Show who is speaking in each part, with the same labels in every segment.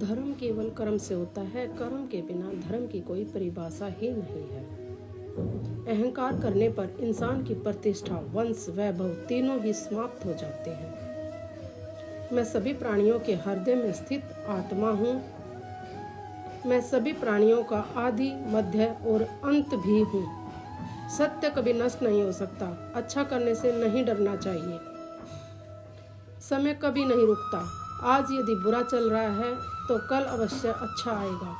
Speaker 1: धर्म केवल कर्म से होता है। कर्म के बिना धर्म की कोई परिभाषा ही नहीं है। अहंकार करने पर इंसान की प्रतिष्ठा, वंश, वैभव तीनों ही समाप्त हो जाते हैं। मैं सभी प्राणियों के हृदय में स्थित आत्मा हूँ। मैं सभी प्राणियों का आदि, मध्य और अंत भी हूँ। सत्य कभी नष्ट नहीं हो सकता। अच्छा करने से नहीं डरना चाहिए। समय कभी नहीं रुकता। आज यदि बुरा चल रहा है तो कल अवश्य अच्छा आएगा।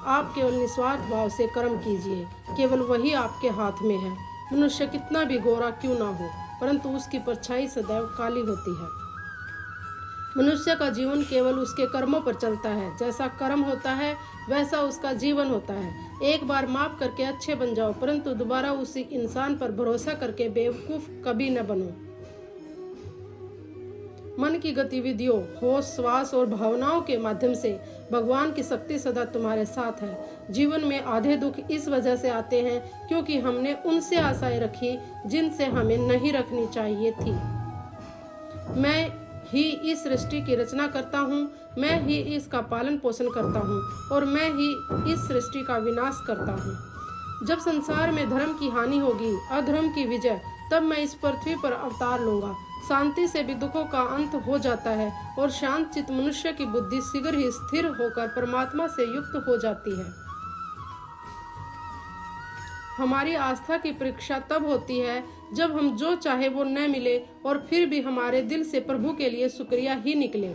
Speaker 1: आप केवल निस्वार्थ भाव से कर्म कीजिए, केवल वही आपके हाथ में है। मनुष्य कितना भी गोरा क्यों ना हो, परंतु उसकी परछाई सदैव काली होती है। मनुष्य का जीवन केवल उसके कर्मों पर चलता है। जैसा कर्म होता है वैसा उसका जीवन होता है। एक बार माफ करके अच्छे बन जाओ, परंतु दोबारा उसी इंसान पर भरोसा करके बेवकूफ कभी न बनो। मन की गतिविधियों, होश, श्वास और भावनाओं के माध्यम से भगवान की शक्ति सदा तुम्हारे साथ है। जीवन में आधे दुख इस वजह से आते हैं क्योंकि हमने उनसे आशाएं रखी जिनसे हमें नहीं रखनी चाहिए थी। मैं ही इस सृष्टि की रचना करता हूँ, मैं ही इसका पालन पोषण करता हूँ और मैं ही इस सृष्टि का विनाश करता हूँ। जब संसार में धर्म की हानि होगी, अधर्म की विजय, तब मैं इस पृथ्वी पर अवतार लूंगा। शांति से भी दुखों का अंत हो जाता है और शांत चित्त मनुष्य की बुद्धि शीघ्र ही स्थिर होकर परमात्मा से युक्त हो जाती है। हमारी आस्था की परीक्षा तब होती है जब हम जो चाहे वो न मिले और फिर भी हमारे दिल से प्रभु के लिए शुक्रिया ही निकले।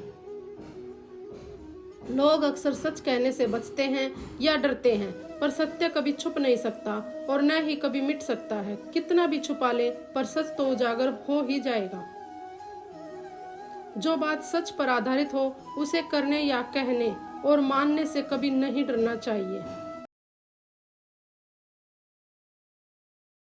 Speaker 1: लोग अक्सर सच कहने से बचते हैं या डरते हैं, पर सत्य कभी छुप नहीं सकता और न ही कभी मिट सकता है। कितना भी छुपा ले, पर सच तो उजागर हो ही जाएगा। जो बात सच पर आधारित हो, उसे करने या कहने और मानने से कभी नहीं डरना चाहिए।